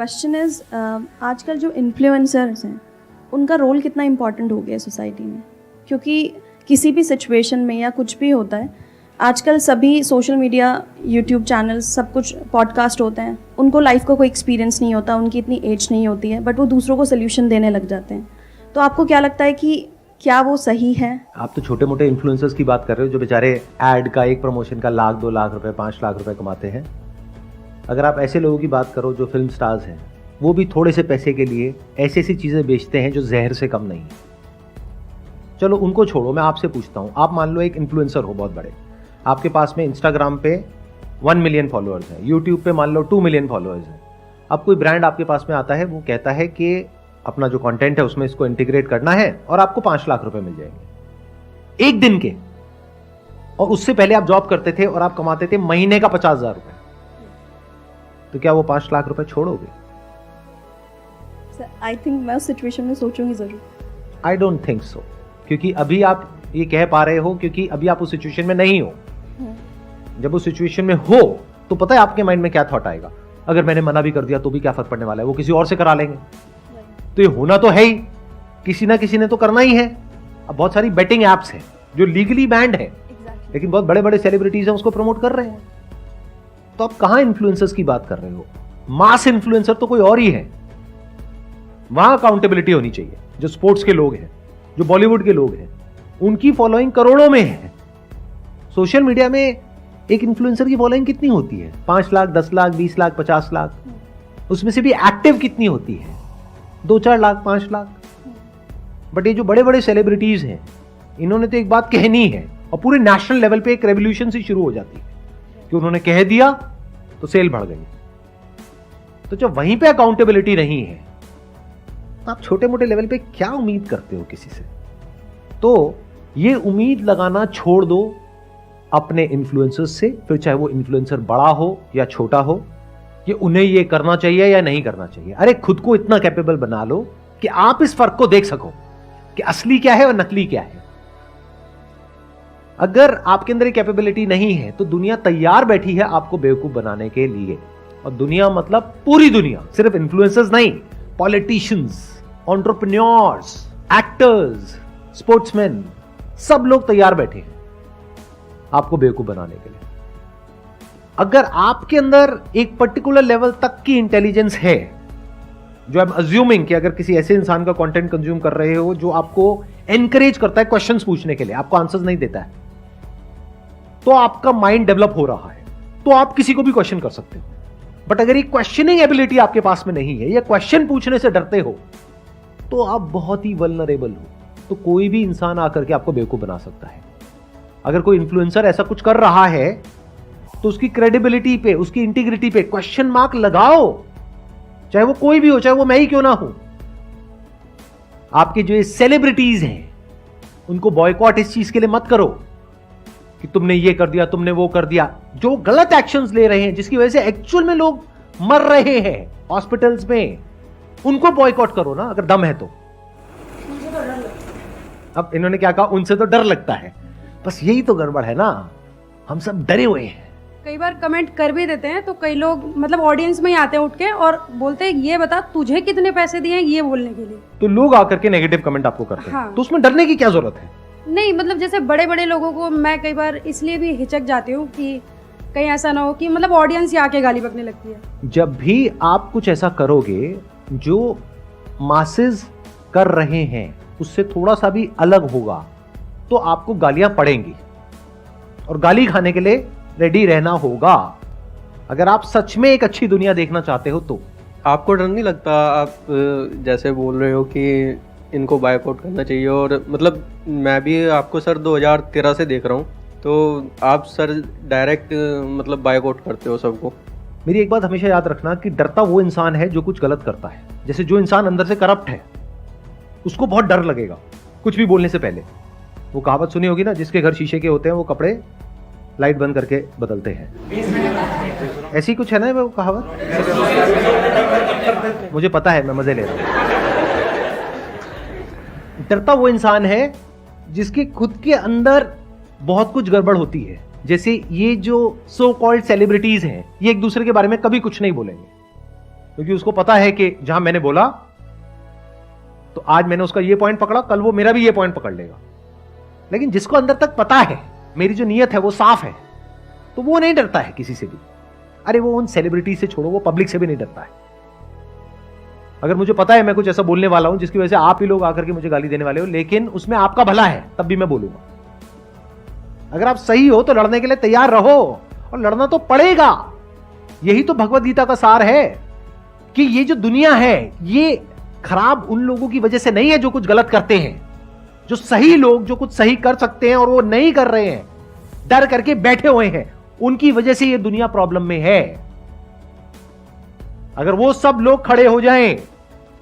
Question is आजकल जो influencers हैं उनका रोल कितना इम्पॉर्टेंट हो गया है सोसाइटी में, क्योंकि किसी भी सिचुएशन में या कुछ भी होता है आजकल सभी सोशल मीडिया, यूट्यूब चैनल्स, सब कुछ पॉडकास्ट होते हैं। उनको लाइफ का कोई एक्सपीरियंस नहीं होता, उनकी इतनी एज नहीं होती है, बट वो दूसरों को सोल्यूशन देने लग जाते हैं। तो आपको क्या लगता है कि क्या वो सही है? आप तो छोटे मोटे इन्फ्लुएंसर्स की बात कर रहे हो जो बेचारे ऐड का, एक प्रमोशन का 1 लाख 2 लाख रुपए 5 लाख रुपए कमाते हैं। अगर आप ऐसे लोगों की बात करो जो फिल्म स्टार्स हैं, वो भी थोड़े से पैसे के लिए ऐसी ऐसी चीज़ें बेचते हैं जो जहर से कम नहीं है। चलो उनको छोड़ो, मैं आपसे पूछता हूँ, आप मान लो एक इन्फ्लुएंसर हो बहुत बड़े, आपके पास में इंस्टाग्राम पे 1 मिलियन फॉलोअर्स हैं, यूट्यूब पे मान लो 2 मिलियन फॉलोअर्स हैं। अब कोई ब्रांड आपके पास में आता है, वो कहता है कि अपना जो कंटेंट है उसमें इसको इंटीग्रेट करना है और आपको 5 लाख रुपए मिल जाएंगे एक दिन के, और उससे पहले आप जॉब करते थे और आप कमाते थे महीने का 50,000 रुपए, तो क्या वो 5 लाख रुपए छोड़ोगे? आई थिंक मैं उस सिचुएशन में सोचूंगी जरूर। आई डोंट थिंक सो, क्योंकि अभी आप ये कह पा रहे हो क्योंकि अभी आप उस सिचुएशन में नहीं हो। जब उस सिचुएशन में हो तो पता है आपके माइंड में क्या थॉट आएगा, अगर मैंने मना भी कर दिया तो भी क्या फर्क पड़ने वाला है, वो किसी और से करा लेंगे। तो ये होना तो है ही, किसी ना किसी ने तो करना ही है। अब बहुत सारी बेटिंग एप्स हैं जो लीगली बैंड है, लेकिन बहुत बड़े बड़े सेलिब्रिटीज हैं उसको प्रमोट कर रहे हैं। तो आप कहां इन्फ्लुएंसर्स की बात कर रहे हो? मास इन्फ्लुएंसर तो कोई और ही है। वहां अकाउंटेबिलिटी होनी चाहिए। जो स्पोर्ट्स के लोग हैं, जो बॉलीवुड के लोग हैं, उनकी फॉलोइंग करोड़ों में है। सोशल मीडिया में एक इन्फ्लुएंसर की फॉलोइंग कितनी होती है? 5 लाख, 10 लाख, 20 लाख, 50 लाख। उसमें से भी एक्टिव कितनी होती है? 2-4 लाख, 5 लाख। बट ये जो बड़े बड़े सेलिब्रिटीज हैं, इन्होंने तो एक बात कहनी है और पूरे नेशनल लेवल पे एक रेवोल्यूशन सी शुरू हो जाती है कि उन्होंने कह दिया तो सेल बढ़ गई। तो जब वहीं पे अकाउंटेबिलिटी नहीं है तो आप छोटे मोटे लेवल पे क्या उम्मीद करते हो किसी से? तो ये उम्मीद लगाना छोड़ दो अपने इन्फ्लुएंसर्स से, फिर चाहे वो इन्फ्लुएंसर बड़ा हो या छोटा हो, कि उन्हें ये करना चाहिए या नहीं करना चाहिए। अरे खुद को इतना कैपेबल बना लो कि आप इस फर्क को देख सको कि असली क्या है और नकली क्या है। अगर आपके अंदर ये कैपेबिलिटी नहीं है तो दुनिया तैयार बैठी है आपको बेवकूफ बनाने के लिए। और दुनिया मतलब पूरी दुनिया, सिर्फ इन्फ्लुएंसर्स नहीं, पॉलिटिशियंस, एंटरप्रेन्योर्स, एक्टर्स, स्पोर्ट्समैन, सब लोग तैयार बैठे हैं आपको बेवकूफ बनाने के लिए। अगर आपके अंदर एक पर्टिकुलर लेवल तक की इंटेलिजेंस है, जो आई एम अज्यूमिंग कि अगर किसी ऐसे इंसान का कंटेंट कंज्यूम कर रहे हो जो आपको एनकरेज करता है क्वेश्चंस पूछने के लिए, आपको आंसर्स नहीं देता है, तो आपका माइंड डेवलप हो रहा है, तो आप किसी को भी क्वेश्चन कर सकते हो। बट अगर ये क्वेश्चनिंग एबिलिटी आपके पास में नहीं है या क्वेश्चन पूछने से डरते हो, तो आप बहुत ही वल्नरेबल हो। तो कोई भी इंसान आकर के आपको बेवकूफ बना सकता है। अगर कोई इन्फ्लुएंसर ऐसा कुछ कर रहा है तो उसकी क्रेडिबिलिटी पे, उसकी इंटीग्रिटी पे क्वेश्चन मार्क लगाओ, चाहे वो कोई भी हो, चाहे वो मैं ही क्यों ना हूं। आपके जो ये सेलिब्रिटीज हैं उनको बॉयकॉट इस चीज के लिए मत करो कि तुमने ये कर दिया, तुमने वो कर दिया। जो गलत एक्शंस ले रहे हैं, जिसकी वजह से एक्चुअल में लोग मर रहे हैं हॉस्पिटल्स में, उनको बॉयकॉट करो ना अगर दम है तो। अब इन्होंने क्या कहा, उनसे तो डर लगता है। बस यही तो गड़बड़ है ना, हम सब डरे हुए हैं। कई बार कमेंट कर भी देते हैं तो कई लोग मतलब ऑडियंस में ही आते हैं उठ के और बोलते हैं ये बता तुझे कितने पैसे दिए हैं ये बोलने के लिए। तो लोग आकर के नेगेटिव कमेंट आपको करते हैं। हाँ। तो उसमें डरने की क्या जरूरत है? नहीं मतलब जैसे बड़े बड़े लोगों को मैं कई बार इसलिए भी हिचक जाती हूँ कि कहीं ऐसा ना हो कि मतलब ऑडियंस ही आके गाली बकने लगती है। जब भी आप कुछ ऐसा करोगे जो मासेस कर रहे हैं उससे थोड़ा सा भी अलग होगा, तो आपको गालियां पड़ेंगी और गाली खाने के लिए रेडी रहना होगा, अगर आप सच में एक अच्छी दुनिया देखना चाहते हो तो। आपको डर नहीं लगता? आप जैसे बोल रहे हो कि इनको बायकॉट करना चाहिए, और मतलब मैं भी आपको सर 2013 से देख रहा हूँ, तो आप सर डायरेक्ट मतलब बायकॉट करते हो सबको। मेरी एक बात हमेशा याद रखना कि डरता वो इंसान है जो कुछ गलत करता है। जैसे जो इंसान अंदर से करप्ट है उसको बहुत डर लगेगा कुछ भी बोलने से पहले। वो कहावत सुनी होगी ना, जिसके घर शीशे के होते हैं वो कपड़े लाइट बंद करके बदलते हैं। ऐसी कुछ है ना वो कहावत, मुझे पता है, मैं मजे ले रहा हूं। डरता वो इंसान है जिसके खुद के अंदर बहुत कुछ गड़बड़ होती है। जैसे ये जो सो कॉल्ड सेलिब्रिटीज हैं, ये एक दूसरे के बारे में कभी कुछ नहीं बोलेंगे, क्योंकि उसको पता है कि जहां मैंने बोला तो आज मैंने उसका ये पॉइंट पकड़ा, कल वो मेरा भी ये पॉइंट पकड़ लेगा। लेकिन जिसको अंदर तक पता है मेरी जो नीयत है वो साफ है, तो वो नहीं डरता है किसी से भी। अरे वो उन सेलिब्रिटी से छोड़ो, वो पब्लिक से भी नहीं डरता है। अगर मुझे पता है मैं कुछ ऐसा बोलने वाला हूं जिसकी वजह से आप ही लोग आकर के मुझे गाली देने वाले हो, लेकिन उसमें आपका भला है, तब भी मैं बोलूंगा। अगर आप सही हो तो लड़ने के लिए तैयार रहो, और लड़ना तो पड़ेगा। यही तो भगवत गीता का सार है कि ये जो दुनिया है ये खराब उन लोगों की वजह से नहीं है जो कुछ गलत करते हैं। जो सही लोग जो कुछ सही कर सकते हैं और वो नहीं कर रहे हैं, डर करके बैठे हुए हैं, उनकी वजह से ये दुनिया प्रॉब्लम में है। अगर वो सब लोग खड़े हो जाएं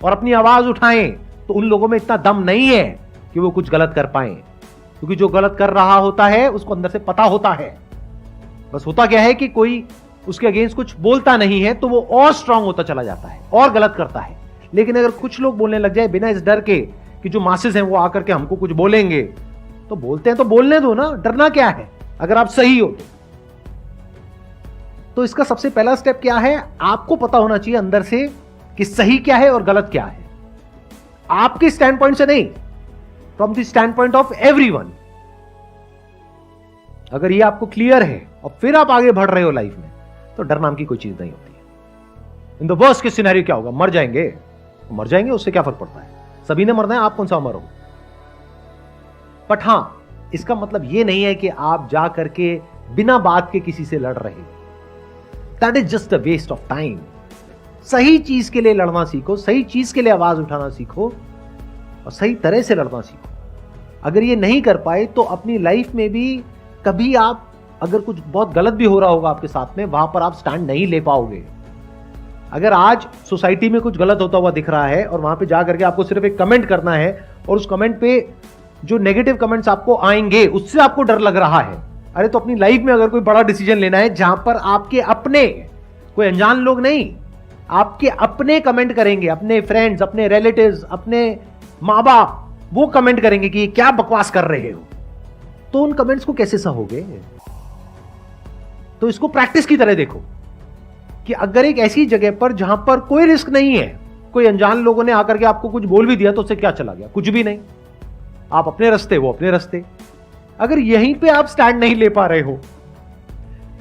और अपनी आवाज उठाएं तो उन लोगों में इतना दम नहीं है कि वो कुछ गलत कर पाएं, क्योंकि जो गलत कर रहा होता है उसको अंदर से पता होता है। बस होता क्या है कि कोई उसके अगेंस्ट कुछ बोलता नहीं है तो वो और स्ट्रांग होता चला जाता है और गलत करता है। लेकिन अगर कुछ लोग बोलने लग जाए बिना इस डर के कि जो मासेस हैं वो आकर के हमको कुछ बोलेंगे, तो बोलते हैं तो बोलने दो ना, डरना क्या है अगर आप सही हो तो। इसका सबसे पहला स्टेप क्या है, आपको पता होना चाहिए अंदर से कि सही क्या है और गलत क्या है। आपके स्टैंड पॉइंट से नहीं, from the stand point of everyone. अगर ये आपको क्लियर है और फिर आप आगे बढ़ रहे हो लाइफ में, तो डर नाम की कोई चीज नहीं होती है। In the worst case scenario क्या होगा, मर जाएंगे, मर जाएंगे, उससे क्या फर्क पड़ता है, सभी ने मरना है, आप कौन सा मरो। बट हां, इसका मतलब यह नहीं है कि आप जा करके बिना बात के किसी से लड़ रहे हो। That is just a waste of time. सही चीज के लिए लड़ना सीखो, सही चीज के लिए आवाज उठाना सीखो और सही तरह से लड़ना सीखो। अगर ये नहीं कर पाए तो अपनी लाइफ में भी कभी आप, अगर कुछ बहुत गलत भी हो रहा होगा आपके साथ में, वहां पर आप स्टैंड नहीं ले पाओगे। अगर आज सोसाइटी में कुछ गलत होता हुआ दिख रहा है और वहां पे जा करके आपको सिर्फ एक कमेंट करना है और उस कमेंट पे जो नेगेटिव कमेंट्स आपको आएंगे उससे आपको डर लग रहा है, अरे तो अपनी लाइफ में अगर कोई बड़ा डिसीजन लेना है जहां पर आपके अपने, कोई अनजान लोग नहीं, आपके अपने कमेंट करेंगे, अपने फ्रेंड्स, अपने रिलेटिव्स, अपने माँ बाप, वो कमेंट करेंगे कि क्या बकवास कर रहे हो, तो उन कमेंट्स को कैसे सहोगे। तो इसको प्रैक्टिस की तरह देखो कि अगर एक ऐसी जगह पर जहां पर कोई रिस्क नहीं है, कोई अनजान लोगों ने आकर के आपको कुछ बोल भी दिया तो उससे क्या चला गया, कुछ भी नहीं। आप अपने रास्ते, वो अपने रास्ते। अगर यहीं पे आप स्टैंड नहीं ले पा रहे हो,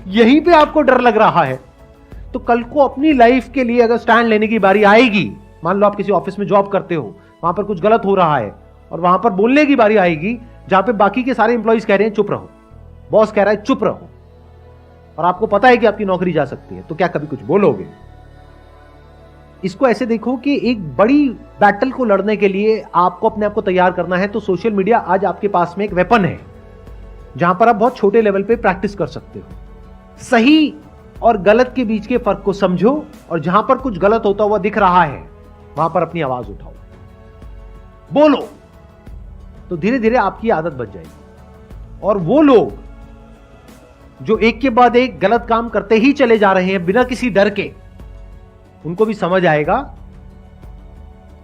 यहीं पे आपको डर लग रहा है, तो कल को अपनी लाइफ के लिए अगर स्टैंड लेने की बारी आएगी, मान लो आप किसी ऑफिस में जॉब करते हो, वहां पर कुछ गलत हो रहा है और वहां पर बोलने की बारी आएगी जहां पे बाकी के सारे इंप्लॉइज कह रहे हैं चुप रहो, बॉस कह रहा है चुप रहो, और आपको पता है कि आपकी नौकरी जा सकती है, तो क्या कभी कुछ बोलोगे। इसको ऐसे देखो कि एक बड़ी बैटल को लड़ने के लिए आपको अपने आप को तैयार करना है, तो सोशल मीडिया आज आपके पास में एक वेपन है जहां पर आप बहुत छोटे लेवल पे प्रैक्टिस कर सकते हो। सही और गलत के बीच के फर्क को समझो और जहां पर कुछ गलत होता हुआ दिख रहा है वहां पर अपनी आवाज उठाओ, बोलो, तो धीरे धीरे आपकी आदत बन जाएगी। और वो लोग जो एक के बाद एक गलत काम करते ही चले जा रहे हैं बिना किसी डर के, उनको भी समझ आएगा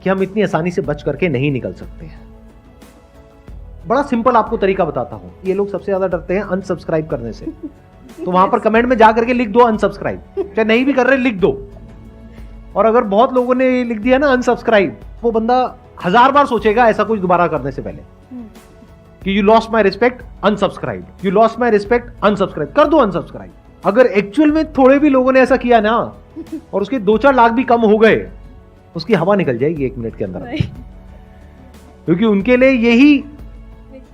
कि हम इतनी आसानी से बच करके नहीं निकल सकते हैं। बड़ा सिंपल आपको तरीका बताता हूं। ये लोग सबसे ज्यादा डरते हैं अनसब्सक्राइब करने से, तो वहां पर कमेंट में जाकर के लिख दो अनसब्सक्राइब, चाहे नहीं भी कर रहे लिख दो। और अगर बहुत लोगों ने लिख दिया ना अनसब्सक्राइब, वो बंदा 1000 बार सोचेगा ऐसा कुछ दोबारा करने से पहले कि you lost my respect unsubscribe, you lost my respect unsubscribe, कर दो अनसब्सक्राइब। अगर एक्चुअल में थोड़े भी लोगों ने ऐसा किया ना और उसके 2-4 लाख भी कम हो गए, उसकी हवा निकल जाएगी 1 मिनट के अंदर, क्योंकि उनके लिए यही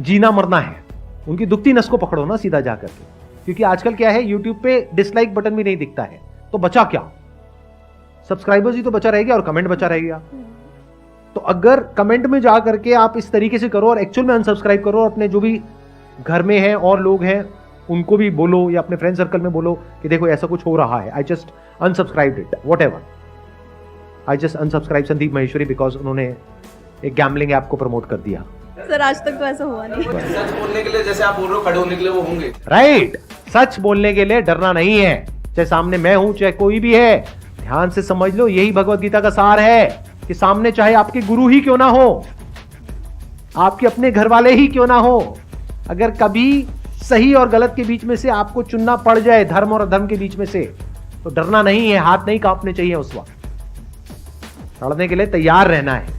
जीना मरना है। उनकी दुखती नस को पकड़ो ना सीधा जाकर के, क्योंकि आजकल क्या है, यूट्यूब पे डिसलाइक बटन भी नहीं दिखता है, तो बचा क्या, सब्सक्राइबर्स ही तो बचा रहेगा और कमेंट बचा रहेगा। तो अगर कमेंट में जा करके आप इस तरीके से करो और एक्चुअल में अनसब्सक्राइब करो, और अपने जो भी घर में हैं और लोग हैं उनको भी बोलो या अपने फ्रेंड सर्कल में बोलो कि देखो ऐसा कुछ हो रहा है, I just unsubscribed it, whatever, I just unsubscribe Sandeep Maheshwari because उन्होंने एक गैम्बलिंग ऐप को प्रमोट कर दिया। सर आज तक तो ऐसा हुआ नहीं। सच बोलने के लिए जैसे आप बोल रहे हो, खड़े होने के लिए वो होंगे। राइट, सच बोलने के लिए डरना नहीं है, चाहे सामने मैं हूं चाहे कोई भी है। ध्यान से समझ लो, यही भगवत गीता का सार है कि सामने चाहे आपके गुरु ही क्यों ना हो, आपके अपने घर वाले ही क्यों ना हो, अगर कभी सही और गलत के बीच में से आपको चुनना पड़ जाए, धर्म और अधर्म के बीच में से, तो डरना नहीं है, हाथ नहीं कांपने चाहिए उस वक्त। लड़ने के लिए तैयार रहना है।